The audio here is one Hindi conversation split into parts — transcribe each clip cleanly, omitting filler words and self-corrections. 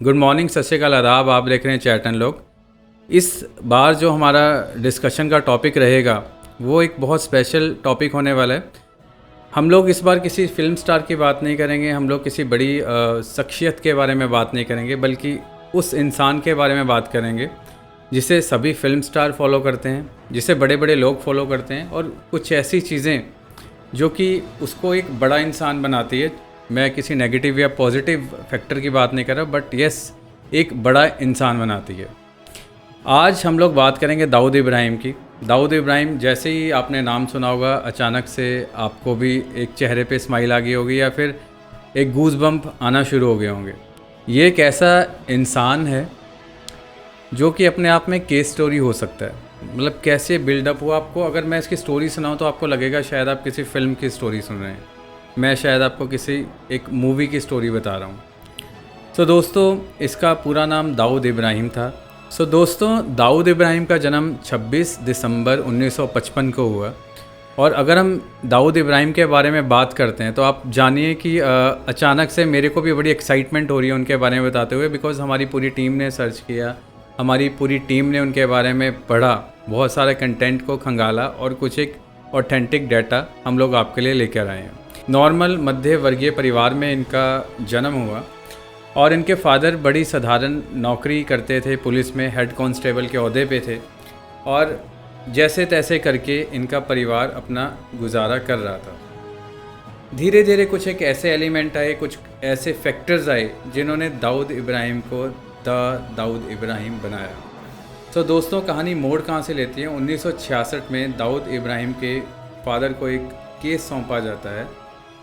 गुड मॉर्निंग, सत श्री अकाल, आदाब। आप देख रहे हैं चैट एंड लोग। इस बार जो हमारा डिस्कशन का टॉपिक रहेगा वो एक बहुत स्पेशल टॉपिक होने वाला है। हम लोग इस बार किसी फिल्म स्टार की बात नहीं करेंगे, हम लोग किसी बड़ी शख्सियत के बारे में बात नहीं करेंगे, बल्कि उस इंसान के बारे में बात करेंगे जिसे सभी फिल्म स्टार फॉलो करते हैं, जिसे बड़े बड़े लोग फॉलो करते हैं, और कुछ ऐसी चीज़ें जो कि उसको एक बड़ा इंसान बनाती है। मैं किसी नेगेटिव या पॉजिटिव फैक्टर की बात नहीं कर रहा, बट यस, एक बड़ा इंसान बनाती है। आज हम लोग बात करेंगे दाऊद इब्राहिम की। दाऊद इब्राहिम, जैसे ही आपने नाम सुना होगा, अचानक से आपको भी एक चेहरे पे स्माइल आ गई होगी या फिर एक गूज बम्प आना शुरू हो गए होंगे। ये एक ऐसा इंसान है जो कि अपने आप में केस स्टोरी हो सकता है। मतलब कैसे बिल्डअप हुआ, आपको अगर मैं इसकी स्टोरी सुनाऊँ तो आपको लगेगा शायद आप किसी फिल्म की स्टोरी सुन रहे हैं। मैं शायद आपको किसी एक मूवी की स्टोरी बता रहा हूँ। तो दोस्तों, इसका पूरा नाम दाऊद इब्राहिम था। दोस्तों, दाऊद इब्राहिम का जन्म 26 दिसंबर 1955 को हुआ। और अगर हम दाऊद इब्राहिम के बारे में बात करते हैं तो आप जानिए कि अचानक से मेरे को भी बड़ी एक्साइटमेंट हो रही है उनके बारे में बताते हुए, बिकॉज़ हमारी पूरी टीम ने सर्च किया, हमारी पूरी टीम ने उनके बारे में पढ़ा, बहुत सारे कंटेंट को खंगाला और कुछ एक ऑथेंटिक डाटा हम लोग आपके लिए लेकर आए हैं। नॉर्मल मध्य वर्गीय परिवार में इनका जन्म हुआ और इनके फादर बड़ी साधारण नौकरी करते थे, पुलिस में हेड कांस्टेबल के ओहदे पे थे, और जैसे तैसे करके इनका परिवार अपना गुजारा कर रहा था। धीरे धीरे कुछ एक ऐसे एलिमेंट आए, कुछ ऐसे फैक्टर्स आए जिन्होंने दाऊद इब्राहिम को द दाऊद इब्राहिम बनाया। दोस्तों, कहानी मोड़ कहाँ से लेती है। 1966 में दाऊद इब्राहिम के फादर को एक केस सौंपा जाता है,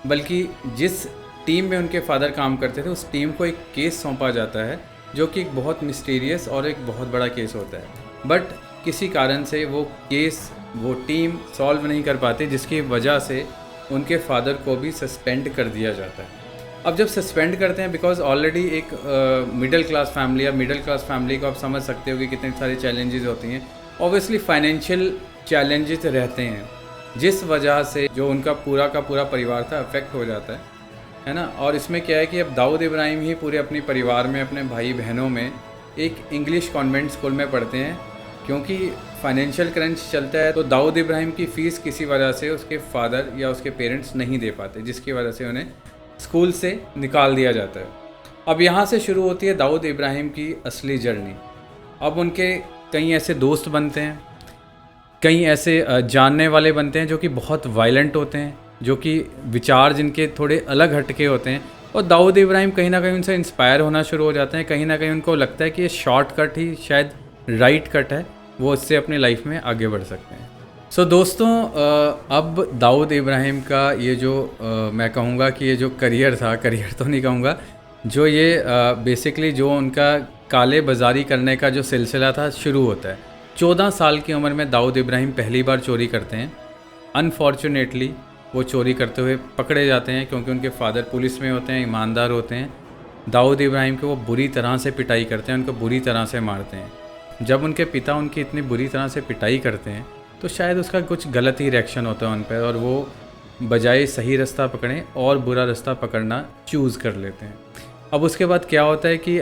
बल्कि जिस टीम में उनके फादर काम करते थे उस टीम को एक केस सौंपा जाता है जो कि एक बहुत मिस्टीरियस और एक बहुत बड़ा केस होता है। बट किसी कारण से वो केस, वो टीम सॉल्व नहीं कर पाती, जिसकी वजह से उनके फादर को भी सस्पेंड कर दिया जाता है। अब जब सस्पेंड करते हैं, बिकॉज ऑलरेडी एक मिडिल क्लास फैमिली, या मिडिल क्लास फैमिली को आप समझ सकते हो कि कितनी सारी चैलेंजेस होती हैं। ऑब्वियसली फाइनेंशियल चैलेंजेस रहते हैं, जिस वजह से जो उनका पूरा का पूरा परिवार था अफेक्ट हो जाता है ना। और इसमें क्या है कि अब दाऊद इब्राहिम ही पूरे अपने परिवार में, अपने भाई बहनों में एक इंग्लिश कॉन्वेंट स्कूल में पढ़ते हैं, क्योंकि फाइनेंशियल क्रंच चलता है। तो दाऊद इब्राहिम की फ़ीस किसी वजह से उसके फादर या उसके पेरेंट्स नहीं दे पाते, जिसकी वजह से उन्हें स्कूल से निकाल दिया जाता है। अब यहाँ से शुरू होती है दाऊद इब्राहिम की असली जर्नी। अब उनके कई ऐसे दोस्त बनते हैं, कई ऐसे जानने वाले बनते हैं जो कि बहुत वायलेंट होते हैं, जो कि विचार जिनके थोड़े अलग हटके होते हैं। और दाऊद इब्राहिम कहीं ना कहीं उनसे इंस्पायर होना शुरू हो जाते हैं। कहीं ना कहीं उनको लगता है कि ये शॉर्टकट ही शायद राइट कट है, वो इससे अपनी लाइफ में आगे बढ़ सकते हैं। दोस्तों, अब दाऊद इब्राहिम का ये जो मैं कहूँगा कि ये जो करियर था, करियर तो नहीं कहूँगा, जो ये बेसिकली जो उनका काले बाजारी करने का जो सिलसिला था शुरू होता है। 14 साल की उम्र में दाऊद इब्राहिम पहली बार चोरी करते हैं। अनफॉर्चुनेटली वो चोरी करते हुए पकड़े जाते हैं, क्योंकि उनके फादर पुलिस में होते हैं, ईमानदार होते हैं। दाऊद इब्राहिम को वो बुरी तरह से पिटाई करते हैं, उनको बुरी तरह से मारते हैं। जब उनके पिता उनकी इतनी बुरी तरह से पिटाई करते हैं तो शायद उसका कुछ गलत ही रिएक्शन होता है उन पर, और वो बजाय सही रास्ता पकड़ें और बुरा रास्ता पकड़ना चूज़ कर लेते हैं। अब उसके बाद क्या होता है कि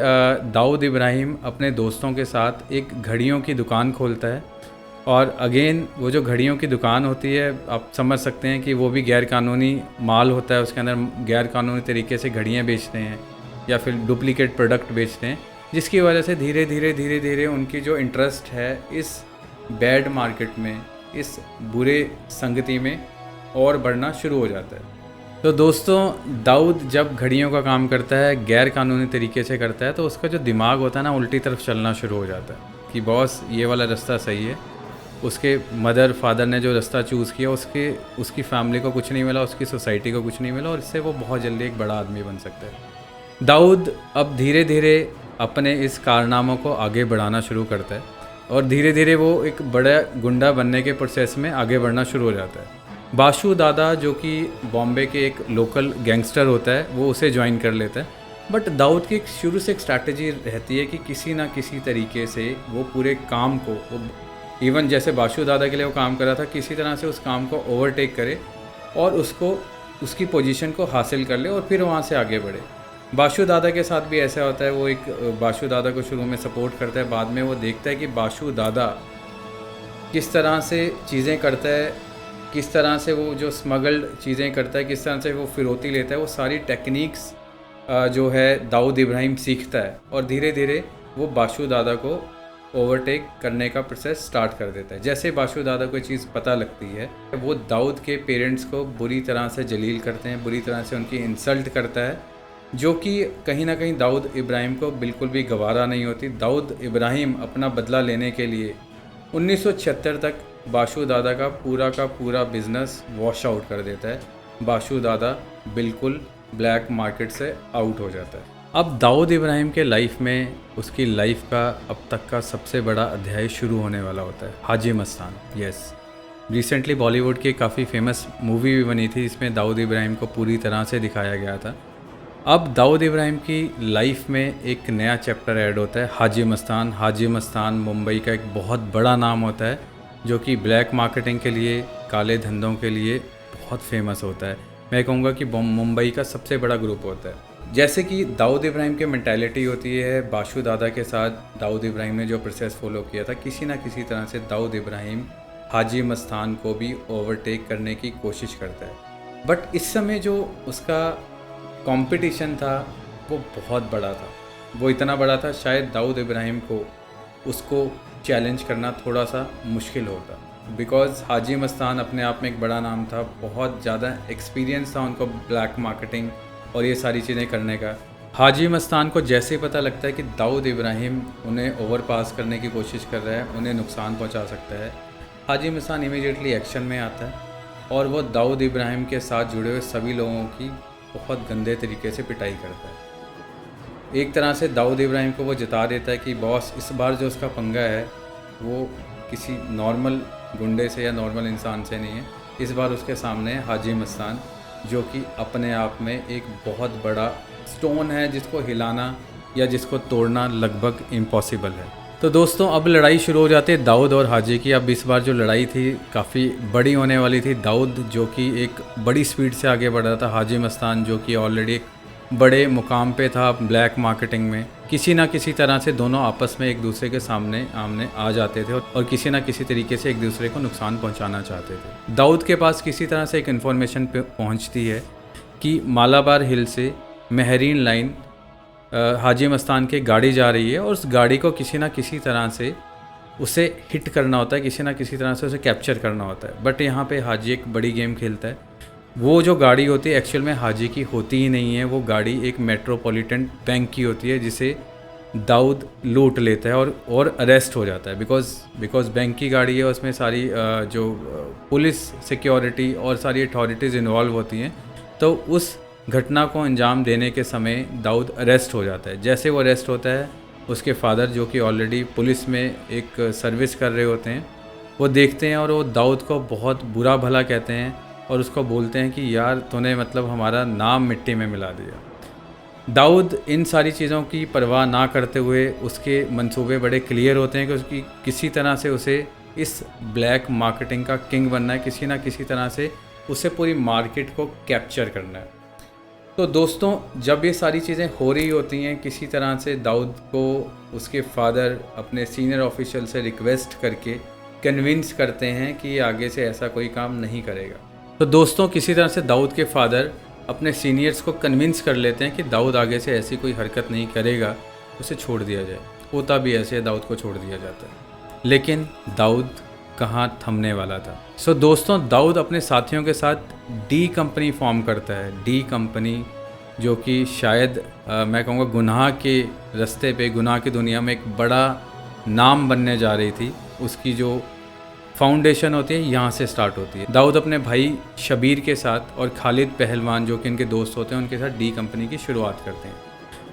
दाऊद इब्राहिम अपने दोस्तों के साथ एक घड़ियों की दुकान खोलता है। और अगेन वो जो घड़ियों की दुकान होती है, आप समझ सकते हैं कि वो भी गैर कानूनी माल होता है, उसके अंदर गैर कानूनी तरीके से घड़ियाँ बेचते हैं या फिर डुप्लीकेट प्रोडक्ट बेचते हैं, जिसकी वजह से धीरे धीरे उनकी जो इंटरेस्ट है इस बैड मार्केट में, इस बुरे संगति में और बढ़ना शुरू हो जाता है। तो दोस्तों, दाऊद जब घड़ियों का काम करता है, गैर कानूनी तरीके से करता है, तो उसका जो दिमाग होता है ना, उल्टी तरफ चलना शुरू हो जाता है कि बॉस ये वाला रास्ता सही है। उसके मदर फादर ने जो रास्ता चूज़ किया, उसकी फैमिली को कुछ नहीं मिला, उसकी सोसाइटी को कुछ नहीं मिला, और इससे वो बहुत जल्दी एक बड़ा आदमी बन सकता है। दाऊद अब धीरे धीरे अपने इस कारनामों को आगे बढ़ाना शुरू करता है, और धीरे धीरे वो एक बड़ा गुंडा बनने के प्रोसेस में आगे बढ़ना शुरू हो जाता है। बाशु दादा, जो कि बॉम्बे के एक लोकल गैंगस्टर होता है, वो उसे ज्वाइन कर लेता है। बट दाऊद की शुरू से एक स्ट्रैटेजी रहती है कि किसी ना किसी तरीके से वो पूरे काम को, इवन जैसे बाशु दादा के लिए वो काम कर रहा था, किसी तरह से उस काम को ओवरटेक करे और उसको, उसकी पोजीशन को हासिल कर ले और फिर वहाँ से आगे बढ़े। बाशु दादा के साथ भी ऐसा होता है, वो एक बाशु दादा को शुरू में सपोर्ट करता है, बाद में वो देखता है कि बाशु दादा किस तरह से चीज़ें करता है, किस तरह से वो जो स्मगल्ड चीज़ें करता है, किस तरह से वो फिरौती लेता है, वो सारी टेक्निक्स जो है दाऊद इब्राहिम सीखता है और धीरे धीरे वो बाशु दादा को ओवरटेक करने का प्रोसेस स्टार्ट कर देता है। जैसे बाशु दादा को चीज़ पता लगती है, वो दाऊद के पेरेंट्स को बुरी तरह से जलील करते हैं, बुरी तरह से उनकी इंसल्ट करता है, जो कि कहीं ना कहीं दाऊद इब्राहिम को बिल्कुल भी गवारा नहीं होती। दाऊद इब्राहिम अपना बदला लेने के लिए 1976 तक बाशु दादा का पूरा बिजनेस वॉश आउट कर देता है। बाशु दादा बिल्कुल ब्लैक मार्केट से आउट हो जाता है। अब दाऊद इब्राहिम के लाइफ में उसकी लाइफ का अब तक का सबसे बड़ा अध्याय शुरू होने वाला होता है, हाजी मस्तान। यस, रिसेंटली बॉलीवुड की काफ़ी फेमस मूवी भी बनी थी जिसमें दाऊद इब्राहिम को पूरी तरह से दिखाया गया था। अब दाऊद इब्राहिम की लाइफ में एक नया चैप्टर ऐड होता है, हाजी मस्तान। हाजी मस्तान मुंबई का एक बहुत बड़ा नाम होता है जो कि ब्लैक मार्केटिंग के लिए, काले धंधों के लिए बहुत फेमस होता है। मैं कहूँगा कि मुंबई का सबसे बड़ा ग्रुप होता है। जैसे कि दाऊद इब्राहिम की मेंटालिटी होती है, बाशु दादा के साथ दाऊद इब्राहिम ने जो प्रोसेस फॉलो किया था, किसी ना किसी तरह से दाऊद इब्राहिम हाजी मस्तान को भी ओवरटेक करने की कोशिश करता है। बट इस समय जो उसका कंपटीशन था वो बहुत बड़ा था, वो इतना बड़ा था शायद दाऊद इब्राहिम को उसको चैलेंज करना थोड़ा सा मुश्किल होता, बिकॉज़ हाजी मस्तान अपने आप में एक बड़ा नाम था, बहुत ज़्यादा एक्सपीरियंस था उनको ब्लैक मार्केटिंग और ये सारी चीज़ें करने का। हाजी मस्तान को जैसे ही पता लगता है कि दाऊद इब्राहिम उन्हें ओवरपास करने की कोशिश कर रहा है, उन्हें नुकसान पहुंचा सकता है, हाजी मस्तान इमीडिएटली एक्शन में आता है और वो दाऊद इब्राहिम के साथ जुड़े हुए सभी लोगों की बहुत गंदे तरीके से पिटाई करता है। एक तरह से दाऊद इब्राहिम को वो जता देता है कि बॉस, इस बार जो उसका पंगा है वो किसी नॉर्मल गुंडे से या नॉर्मल इंसान से नहीं है, इस बार उसके सामने है हाजी मस्तान, जो कि अपने आप में एक बहुत बड़ा स्टोन है जिसको हिलाना या जिसको तोड़ना लगभग इम्पॉसिबल है। तो दोस्तों, अब लड़ाई शुरू हो जाती है दाऊद और हाजी की। अब इस बार जो लड़ाई थी काफ़ी बड़ी होने वाली थी। दाऊद जो कि एक बड़ी स्पीड से आगे बढ़ रहा था, हाजी मस्तान जो कि ऑलरेडी एक बड़े मुकाम पे था ब्लैक मार्केटिंग में, किसी ना किसी तरह से दोनों आपस में एक दूसरे के सामने आमने आ जाते थे और किसी ना किसी तरीके से एक दूसरे को नुकसान पहुंचाना चाहते थे। दाऊद के पास किसी तरह से एक इन्फॉर्मेशन पहुंचती है कि मालाबार हिल से मेहरीन लाइन हाजी मस्तान की गाड़ी जा रही है और उस गाड़ी को किसी ना किसी तरह से उसे हिट करना होता है, किसी ना किसी तरह से उसे कैप्चर करना होता है। बट यहाँ पे हाजी एक बड़ी गेम खेलता है। वो जो गाड़ी होती है एक्चुअल में हाजी की होती ही नहीं है, वो गाड़ी एक मेट्रोपॉलिटन बैंक की होती है जिसे दाऊद लूट लेता है और अरेस्ट हो जाता है। बिकॉज बैंक की गाड़ी है, उसमें सारी जो पुलिस, सिक्योरिटी और सारी अथॉरिटीज़ इन्वॉल्व होती हैं। तो उस घटना को अंजाम देने के समय दाऊद अरेस्ट हो जाता है। जैसे वो अरेस्ट होता है, उसके फादर जो कि ऑलरेडी पुलिस में एक सर्विस कर रहे होते हैं, वो देखते हैं और वो दाऊद को बहुत बुरा भला कहते हैं और उसको बोलते हैं कि यार तूने मतलब हमारा नाम मिट्टी में मिला दिया। दाऊद इन सारी चीज़ों की परवाह ना करते हुए, उसके मंसूबे बड़े क्लियर होते हैं कि उसकी किसी तरह से उसे इस ब्लैक मार्केटिंग का किंग बनना है, किसी ना किसी तरह से उसे पूरी मार्केट को कैप्चर करना है। तो दोस्तों, जब ये सारी चीज़ें हो रही होती हैं, किसी तरह से दाऊद को उसके फादर अपने सीनियर ऑफिशियल से रिक्वेस्ट करके कन्विंस करते हैं कि आगे से ऐसा कोई काम नहीं करेगा। तो दोस्तों, किसी तरह से दाऊद के फादर अपने सीनियर्स को कन्विंस कर लेते हैं कि दाऊद आगे से ऐसी कोई हरकत नहीं करेगा, उसे छोड़ दिया जाए। होता भी ऐसे दाऊद को छोड़ दिया जाता है, लेकिन दाऊद कहाँ थमने वाला था। सो दोस्तों, दाऊद अपने साथियों के साथ डी कंपनी फॉर्म करता है। डी कंपनी जो कि शायद मैं कहूँगा गुनाह के रास्ते पे, गुनाह की दुनिया में एक बड़ा नाम बनने जा रही थी। उसकी जो फाउंडेशन होती है यहाँ से स्टार्ट होती है। दाऊद अपने भाई शबीर के साथ और खालिद पहलवान जो कि इनके दोस्त होते हैं, उनके साथ डी कंपनी की शुरुआत करते हैं,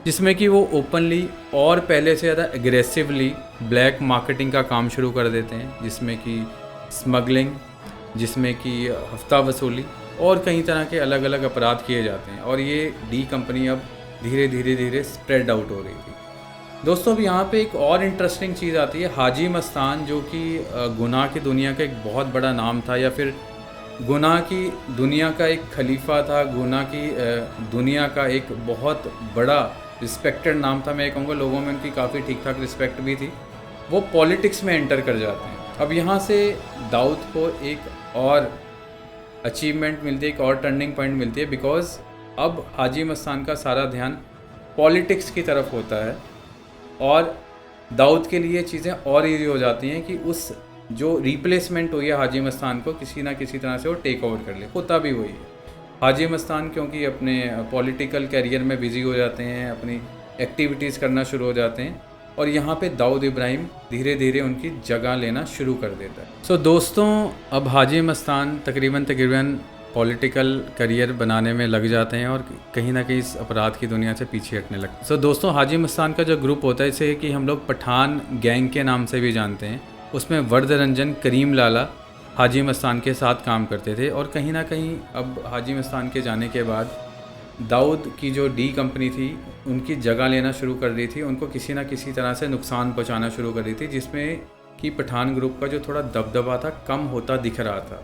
जिसमें कि वो ओपनली और पहले से ज़्यादा एग्रेसिवली ब्लैक मार्केटिंग का काम शुरू कर देते हैं, जिसमें कि स्मगलिंग, जिसमें कि हफ्ता वसूली और कई तरह के अलग अलग अपराध किए जाते हैं। और ये डी कंपनी अब धीरे धीरे स्प्रेड आउट हो रही थी। दोस्तों, अब यहाँ पे एक और इंटरेस्टिंग चीज़ आती है। हाजी मस्तान जो कि गुनाह की दुनिया का एक बहुत बड़ा नाम था, या फिर गुनाह की दुनिया का एक खलीफा था, गुनाह की दुनिया का एक बहुत बड़ा रिस्पेक्टेड नाम था। मैं कहूँगा लोगों में उनकी काफ़ी ठीक ठाक रिस्पेक्ट भी थी। वो पॉलिटिक्स में एंटर कर जाते हैं। अब यहाँ से दाऊद को एक और अचीवमेंट मिलती है, एक और टर्निंग पॉइंट मिलती है, बिकॉज़ अब हाजी मस्तान का सारा ध्यान पॉलिटिक्स की तरफ होता है और दाऊद के लिए चीज़ें और ईजी हो जाती हैं कि उस जो रिप्लेसमेंट हुई है हाजी मस्तान को किसी ना किसी तरह से वो टेक ओवर कर ले। होता भी वही है। हाजी मस्तान क्योंकि अपने पॉलिटिकल कैरियर में बिज़ी हो जाते हैं, अपनी एक्टिविटीज़ करना शुरू हो जाते हैं और यहाँ पे दाऊद इब्राहिम धीरे धीरे उनकी जगह लेना शुरू कर देता है। सो दोस्तों, अब हाजी मस्तान तकरीबन पॉलिटिकल करियर बनाने में लग जाते हैं और कहीं ना कहीं इस अपराध की दुनिया से पीछे हटने लगते हैं। सो दोस्तों, हाजी मस्तान का जो ग्रुप होता है इसे कि हम लोग पठान गैंग के नाम से भी जानते हैं। उसमें वर्द रंजन, करीम लाला हाजी मस्तान के साथ काम करते थे और कहीं ना कहीं अब हाजी मस्तान के जाने के बाद दाऊद की जो डी कंपनी थी उनकी जगह लेना शुरू कर दी थी, उनको किसी ना किसी तरह से नुकसान पहुंचाना शुरू कर दी थी, जिसमें कि पठान ग्रुप का जो थोड़ा दबदबा था कम होता दिख रहा था।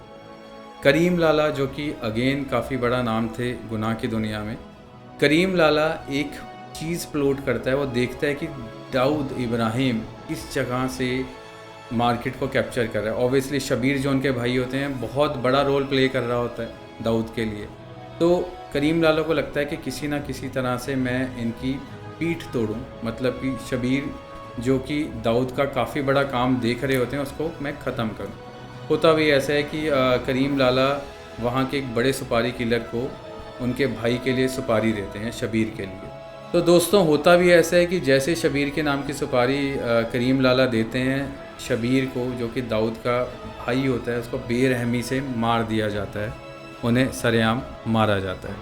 करीम लाला जो कि अगेन काफ़ी बड़ा नाम थे गुनाह की दुनिया में, करीम लाला एक चीज़ प्लॉट करता है। वो देखता है कि दाऊद इब्राहिम इस जगह से मार्केट को कैप्चर कर रहा है। ऑब्वियसली शबीर जो उनके भाई होते हैं बहुत बड़ा रोल प्ले कर रहा होता है दाऊद के लिए। तो करीम लाला को लगता है कि किसी ना किसी तरह से मैं इनकी पीठ तोड़ूं, मतलब कि शबीर जो कि दाऊद का काफ़ी बड़ा काम देख रहे होते हैं उसको मैं ख़त्म करूं। होता भी ऐसा है कि करीम लाला वहाँ के एक बड़े सुपारी किलर को उनके भाई के लिए सुपारी देते हैं, शबीर के लिए। तो दोस्तों, होता भी ऐसा है कि जैसे शबीर के नाम की सुपारी करीम लाला देते हैं, शबीर को जो कि दाऊद का भाई होता है उसको बेरहमी से मार दिया जाता है, उन्हें सरेआम मारा जाता है।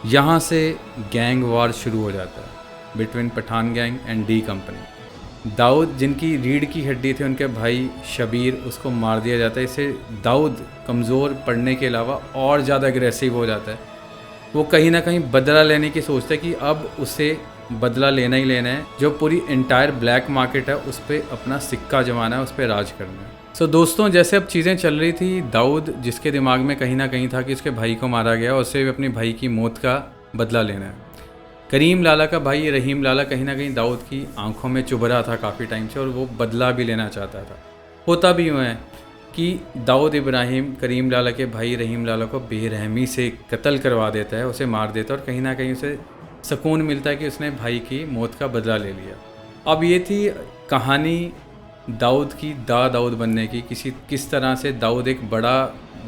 यहाँ से गैंग वार शुरू हो जाता है between Pathan gang and D company. Dawood जिनकी रीढ़ की हड्डी थे उनके भाई शबीर, उसको मार दिया जाता है। इससे दाऊद कमज़ोर पड़ने के अलावा और ज़्यादा एग्रेसिव हो जाता है। वो कहीं ना कहीं बदला लेने की सोचता है कि अब उसे बदला लेना ही लेना है, जो पूरी इंटायर ब्लैक मार्केट है उस पर अपना सिक्का जमाना है, उस पर राज करना है। सो दोस्तों, जैसे अब चीज़ें चल रही थी, दाऊद जिसके दिमाग में कहीं ना कहीं था कि उसके भाई को मारा गया, उससे अपने भाई की मौत का बदला लेना है। करीम लाला का भाई रहीम लाला कहीं ना कहीं दाऊद की आंखों में चुभ रहा था काफ़ी टाइम से और वो बदला भी लेना चाहता था। होता भी यूँ है कि दाऊद इब्राहिम करीम लाला के भाई रहीम लाला को बेरहमी से कत्ल करवा देता है, उसे मार देता है और कहीं ना कहीं उसे सुकून मिलता है कि उसने भाई की मौत का बदला ले लिया। अब ये थी कहानी दाऊद की, दाऊद बनने की। किस तरह से दाऊद एक बड़ा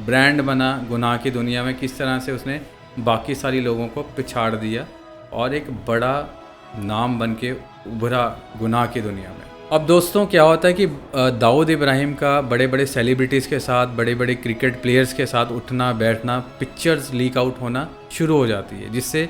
ब्रांड बना गुनाह की दुनिया में, किस तरह से उसने बाकी सारी लोगों को पिछाड़ दिया और एक बड़ा नाम बन के उभरा गुनाह की दुनिया में। अब दोस्तों, क्या होता है कि दाऊद इब्राहिम का बड़े बड़े सेलिब्रिटीज़ के साथ, बड़े बड़े क्रिकेट प्लेयर्स के साथ उठना बैठना, पिक्चर्स लीक आउट होना शुरू हो जाती है, जिससे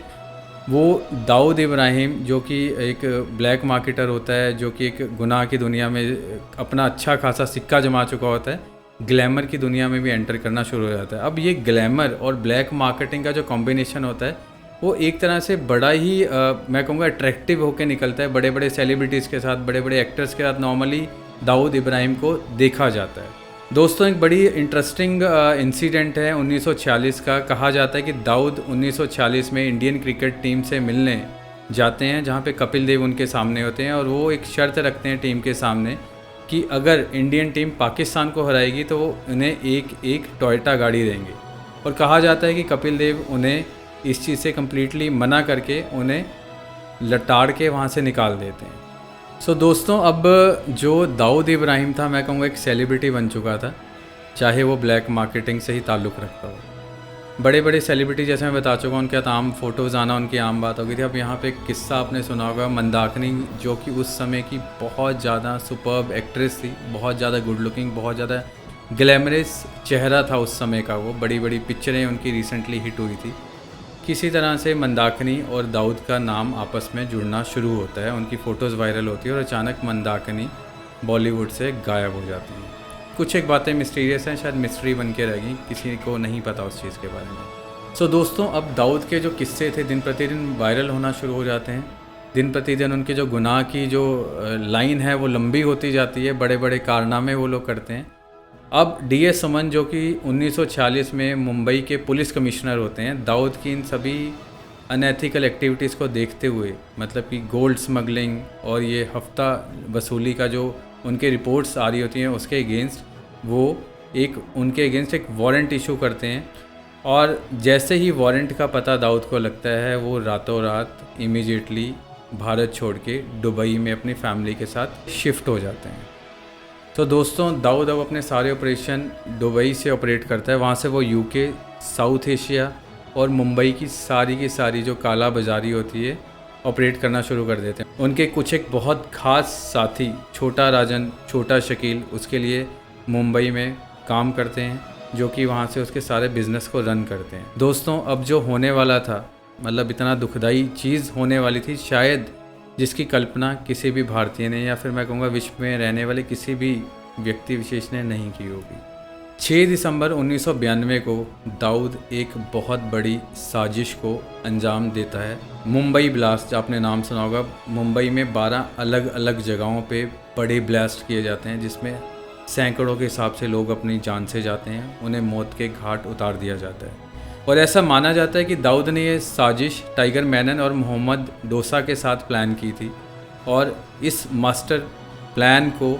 वो दाऊद इब्राहिम जो कि एक ब्लैक मार्केटर होता है, जो कि एक गुनाह की दुनिया में अपना अच्छा खासा सिक्का जमा चुका होता है, ग्लैमर की दुनिया में भी एंटर करना शुरू हो जाता है। अब ये ग्लैमर और ब्लैक मार्केटिंग का जो कॉम्बिनेशन होता है वो एक तरह से बड़ा ही मैं कहूँगा अट्रैक्टिव होकर निकलता है। बड़े बड़े सेलिब्रिटीज़ के साथ, बड़े बड़े एक्टर्स के साथ नॉर्मली दाऊद इब्राहिम को देखा जाता है। दोस्तों, एक बड़ी इंटरेस्टिंग इंसिडेंट है 1946 का। कहा जाता है कि दाऊद 1946 में इंडियन क्रिकेट टीम से मिलने जाते हैं, जहाँ पे कपिल देव उनके सामने होते हैं और वो एक शर्त रखते हैं टीम के सामने कि अगर इंडियन टीम पाकिस्तान को हराएगी तो वो उन्हें एक टोयोटा गाड़ी देंगे। और कहा जाता है कि कपिल देव उन्हें इस चीज़ से कम्प्लीटली मना करके उन्हें लताड़ के वहाँ से निकाल देते हैं। सो दोस्तों, अब जो दाऊद इब्राहिम था, मैं कहूँगा एक सेलिब्रिटी बन चुका था, चाहे वो ब्लैक मार्केटिंग से ही ताल्लुक़ रखता हो। बड़े बड़े सेलिब्रिटी जैसे मैं बता चुका हूँ, उनके आम फ़ोटोज़ आना उनकी आम बात हो गई थी। अब यहाँ पे एक किस्सा आपने सुना होगा, मंदाकिनी जो कि उस समय की बहुत ज़्यादा सुपर्ब एक्ट्रेस थी, बहुत ज़्यादा गुड लुकिंग, बहुत ज़्यादा ग्लैमरस चेहरा था उस समय का। वो बड़ी बड़ी पिक्चरें उनकी रिसेंटली हिट हुई थी। किसी तरह से मंदाकिनी और दाऊद का नाम आपस में जुड़ना शुरू होता है, उनकी फ़ोटोज़ वायरल होती है और अचानक मंदाकिनी बॉलीवुड से गायब हो जाती है। कुछ एक बातें मिस्टीरियस हैं, शायद मिस्ट्री बन के रहेगी, किसी को नहीं पता उस चीज़ के बारे में। सो दोस्तों, अब दाऊद के जो किस्से थे दिन प्रतिदिन वायरल होना शुरू हो जाते हैं। दिन प्रतिदिन उनके जो गुनाह की जो लाइन है वो लंबी होती जाती है, बड़े बड़े कारनामे वो लोग करते हैं। अब डी.एस. सुमन जो कि 1946 में मुंबई के पुलिस कमिश्नर होते हैं, दाऊद की इन सभी अनएथिकल एक्टिविटीज़ को देखते हुए, मतलब कि गोल्ड स्मगलिंग और ये हफ्ता वसूली का जो उनके रिपोर्ट्स आ रही होती हैं उसके अगेंस्ट, वो उनके अगेंस्ट एक वारंट इशू करते हैं। और जैसे ही वारंट का पता दाऊद को लगता है, वो रातों रात इमीडिएटली भारत छोड़ के दुबई में अपनी फैमिली के साथ शिफ्ट हो जाते हैं। तो दोस्तों, दाऊद अब अपने सारे ऑपरेशन दुबई से ऑपरेट करता है। वहाँ से वो यूके, साउथ एशिया और मुंबई की सारी जो काला बाजारी होती है ऑपरेट करना शुरू कर देते हैं। उनके कुछ एक बहुत ख़ास साथी, छोटा राजन, छोटा शकील, उसके लिए मुंबई में काम करते हैं, जो कि वहाँ से उसके सारे बिज़नेस को रन करते हैं। दोस्तों, अब जो होने वाला था, मतलब इतना दुखदाई चीज़ होने वाली थी, शायद जिसकी कल्पना किसी भी भारतीय ने या फिर मैं कहूँगा विश्व में रहने वाले किसी भी व्यक्ति विशेष ने नहीं की होगी। 6 दिसंबर 1992 को दाऊद एक बहुत बड़ी साजिश को अंजाम देता है। मुंबई ब्लास्ट, आपने नाम सुना होगा। मुंबई में 12 अलग अलग जगहों पे बड़े ब्लास्ट किए जाते हैं, जिसमें सैकड़ों के हिसाब से लोग अपनी जान से जाते हैं, उन्हें मौत के घाट उतार दिया जाता है। और ऐसा माना जाता है कि दाऊद ने ये साजिश टाइगर मैनन और मोहम्मद डोसा के साथ प्लान की थी, और इस मास्टर प्लान को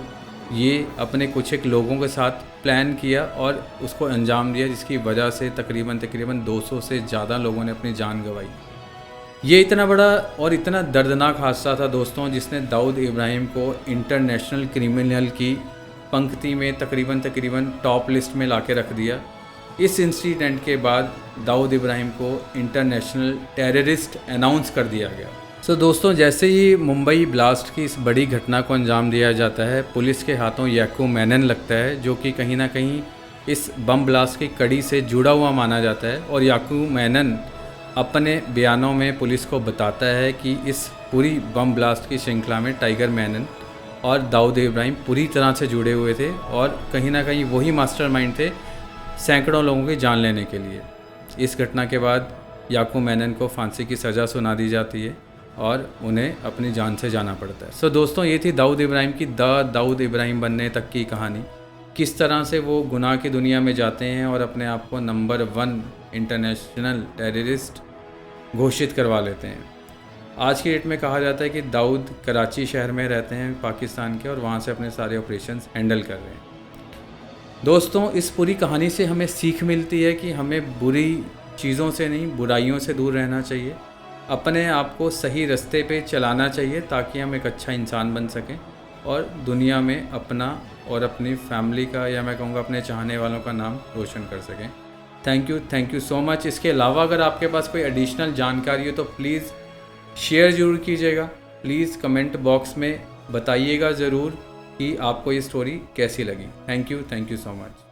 ये अपने कुछ एक लोगों के साथ प्लान किया और उसको अंजाम दिया, जिसकी वजह से तकरीबन 200 से ज़्यादा लोगों ने अपनी जान गंवाई। ये इतना बड़ा और इतना दर्दनाक हादसा था दोस्तों, जिसने दाऊद इब्राहिम को इंटरनेशनल क्रिमिनल की पंक्ति में तकरीबन टॉप लिस्ट में लाके रख दिया। इस इंसिडेंट के बाद दाऊद इब्राहिम को इंटरनेशनल टेररिस्ट अनाउंस कर दिया गया। सो दोस्तों, जैसे ही मुंबई ब्लास्ट की इस बड़ी घटना को अंजाम दिया जाता है, पुलिस के हाथों याकूब मेनन लगता है, जो कि कहीं ना कहीं इस बम ब्लास्ट की कड़ी से जुड़ा हुआ माना जाता है। और याकूब मेनन अपने बयानों में पुलिस को बताता है कि इस पूरी बम ब्लास्ट की श्रृंखला में टाइगर मैनन और दाऊद इब्राहिम पूरी तरह से जुड़े हुए थे, और कहीं ना कहीं वही मास्टरमाइंड थे सैकड़ों लोगों की जान लेने के लिए। इस घटना के बाद याकूब मेनन को फांसी की सज़ा सुना दी जाती है और उन्हें अपनी जान से जाना पड़ता है। सो दोस्तों, ये थी दाऊद इब्राहिम की दाऊद इब्राहिम बनने तक की कहानी। किस तरह से वो गुनाह की दुनिया में जाते हैं और अपने आप को नंबर 1 इंटरनेशनल टेररिस्ट घोषित करवा लेते हैं। आज की डेट में कहा जाता है कि दाऊद कराची शहर में रहते हैं पाकिस्तान के, और वहाँ से अपने सारे ऑपरेशंस हैंडल कर रहे हैं। दोस्तों, इस पूरी कहानी से हमें सीख मिलती है कि हमें बुरी चीज़ों से नहीं, बुराइयों से दूर रहना चाहिए, अपने आप को सही रास्ते पे चलाना चाहिए, ताकि हम एक अच्छा इंसान बन सकें और दुनिया में अपना और अपनी फैमिली का, या मैं कहूँगा अपने चाहने वालों का नाम रोशन कर सकें। Thank you so much. इसके अलावा अगर आपके पास कोई एडिशनल जानकारी हो तो प्लीज़ शेयर ज़रूर कीजिएगा। प्लीज़ कमेंट बॉक्स में बताइएगा ज़रूर कि आपको ये स्टोरी कैसी लगी। Thank you so much.